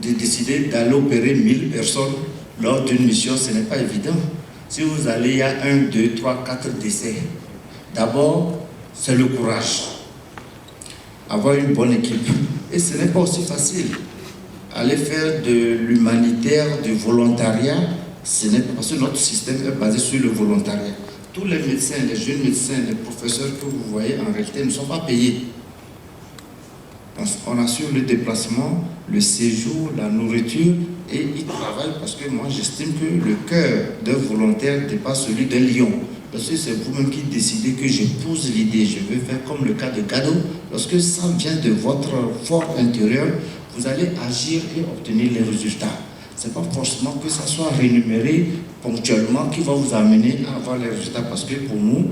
de décider d'aller opérer 1000 personnes lors d'une mission, ce n'est pas évident. Si vous allez, il y a 1, 2, 3, 4 décès. D'abord, c'est le courage. Avoir une bonne équipe. Et ce n'est pas aussi facile. Aller faire de l'humanitaire, du volontariat, ce n'est pas parce que notre système est basé sur le volontariat. Tous les médecins, les jeunes médecins, les professeurs que vous voyez en réalité ne sont pas payés. On assure le déplacement, le séjour, la nourriture et ils travaillent parce que moi j'estime que le cœur d'un volontaire dépasse celui d'un lion. Parce que c'est vous-même qui décidez que j'épouse l'idée, je veux faire comme le cas de Gado. Lorsque ça vient de votre fort intérieur, vous allez agir et obtenir les résultats. Ce n'est pas forcément que ça soit rémunéré ponctuellement qui va vous amener à avoir les résultats. Parce que pour nous,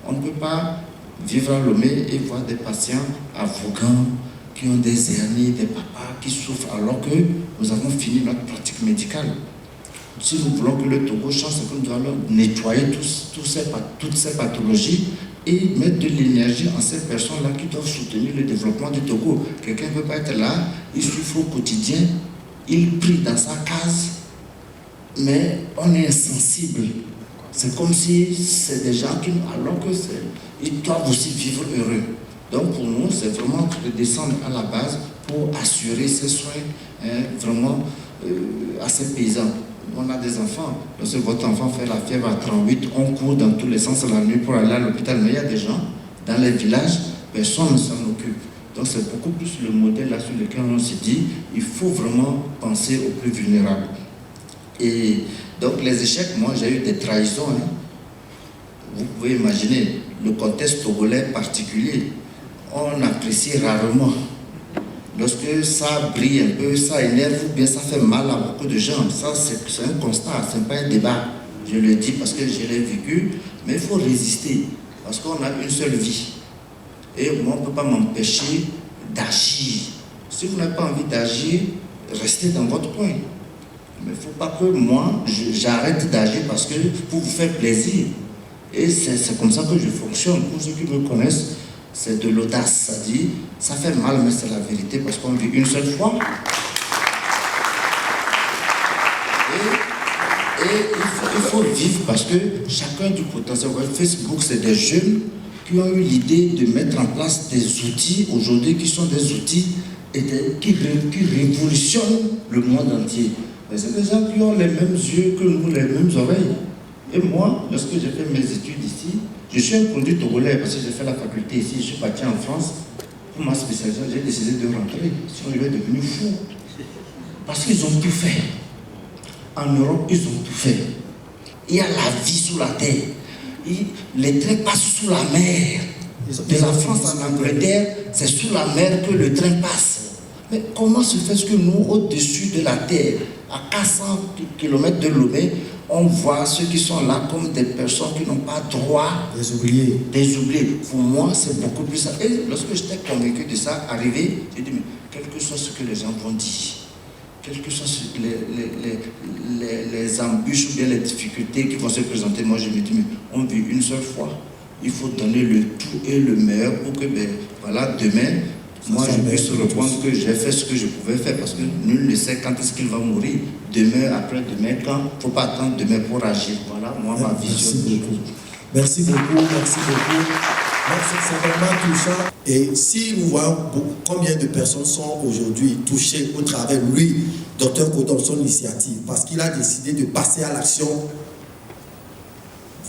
on ne peut pas vivre à Lomé et voir des patients avogants qui ont des hernies, des papas qui souffrent alors que nous avons fini notre pratique médicale. Si nous voulons que le Togo change, c'est que nous devons nettoyer toutes ces pathologies et mettre de l'énergie en ces personnes-là qui doivent soutenir le développement du Togo. Quelqu'un ne peut pas être là, il souffre au quotidien, il prie dans sa case, mais on est insensible. C'est comme si c'est des gens qui, alors que ils doivent aussi vivre heureux. Donc pour nous, c'est vraiment de descendre à la base pour assurer ces soins vraiment à ces paysans. On a des enfants. Lorsque votre enfant fait la fièvre à 38, on court dans tous les sens la nuit pour aller à l'hôpital. Mais il y a des gens, dans les villages, personne ne s'en occupe. Donc c'est beaucoup plus le modèle là sur lequel on se dit, il faut vraiment penser aux plus vulnérables. Et donc les échecs, moi j'ai eu des trahisons. Vous pouvez imaginer le contexte togolais particulier. On apprécie rarement. Lorsque ça brille un peu, ça énerve ou bien ça fait mal à beaucoup de gens. Ça, c'est un constat, ce n'est pas un débat. Je le dis parce que je l'ai vécu, mais il faut résister. Parce qu'on a une seule vie. Et moi, on ne peut pas m'empêcher d'agir. Si vous n'avez pas envie d'agir, restez dans votre coin. Mais il ne faut pas que moi, j'arrête d'agir parce que pour vous faire plaisir. Et c'est comme ça que je fonctionne. Pour ceux qui me connaissent, c'est de l'audace, ça dit, ça fait mal, mais c'est la vérité parce qu'on vit une seule fois. Et il faut vivre parce que chacun du potentiel. Facebook, c'est des jeunes qui ont eu l'idée de mettre en place des outils aujourd'hui qui sont des outils qui révolutionnent le monde entier. C'est des gens qui ont les mêmes yeux que nous, les mêmes oreilles. Et moi, lorsque j'ai fait mes études ici, je suis un produit togolais parce que j'ai fait la faculté ici, je suis parti en France. Pour ma spécialisation, j'ai décidé de rentrer. Sinon, je vais devenir fou. Parce qu'ils ont tout fait. En Europe, ils ont tout fait. Il y a la vie sous la terre. Les trains passent sous la mer. De la France en Angleterre, c'est sous la mer que le train passe. Mais comment se fait-ce que nous, au-dessus de la terre, à 400 km de Lomé, on voit ceux qui sont là comme des personnes qui n'ont pas droit des oubliés. Pour moi, c'est beaucoup plus ça. Et lorsque j'étais convaincu de ça, arrivé, j'ai dit, mais quel que soit ce que les gens vont dire, quelles que soient les embûches ou bien les difficultés qui vont se présenter, moi je me dis, mais on vit une seule fois. Il faut donner le tout et le meilleur pour que, voilà, demain, moi je puisse répondre que j'ai fait ce que je pouvais faire parce que nul ne sait quand est-ce qu'il va mourir. Demain, après-demain, quand il ne faut pas attendre demain pour agir. Voilà, moi, ma vision. Merci beaucoup, merci beaucoup. C'est vraiment touchant. Et si nous voyons combien de personnes sont aujourd'hui touchées au travers de lui, Dr Kodom, son initiative, parce qu'il a décidé de passer à l'action,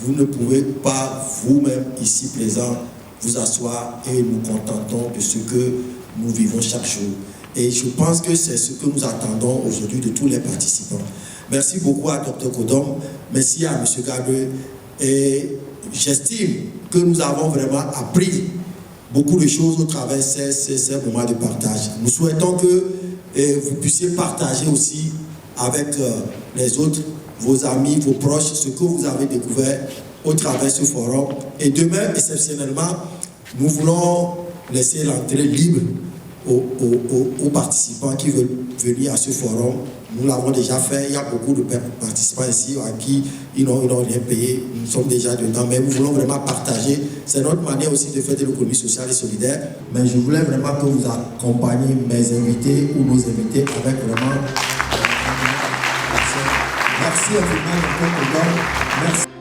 vous ne pouvez pas vous-même ici présents vous asseoir et nous contentons de ce que nous vivons chaque jour. Et je pense que c'est ce que nous attendons aujourd'hui de tous les participants. Merci beaucoup à Dr Kodom, merci à M. Gabriel. Et j'estime que nous avons vraiment appris beaucoup de choses au travers de ces moments de partage. Nous souhaitons que vous puissiez partager aussi avec les autres, vos amis, vos proches, ce que vous avez découvert au travers de ce forum. Et demain, exceptionnellement, nous voulons laisser l'entrée libre aux participants qui veulent venir à ce forum. Nous l'avons déjà fait, il y a beaucoup de participants ici à qui ils n'ont rien payé, nous sommes déjà dedans, mais nous voulons vraiment partager. C'est notre manière aussi de faire de l'économie sociale et solidaire. Mais je voulais vraiment que vous accompagniez mes invités ou nos invités avec vraiment... Merci infiniment, merci.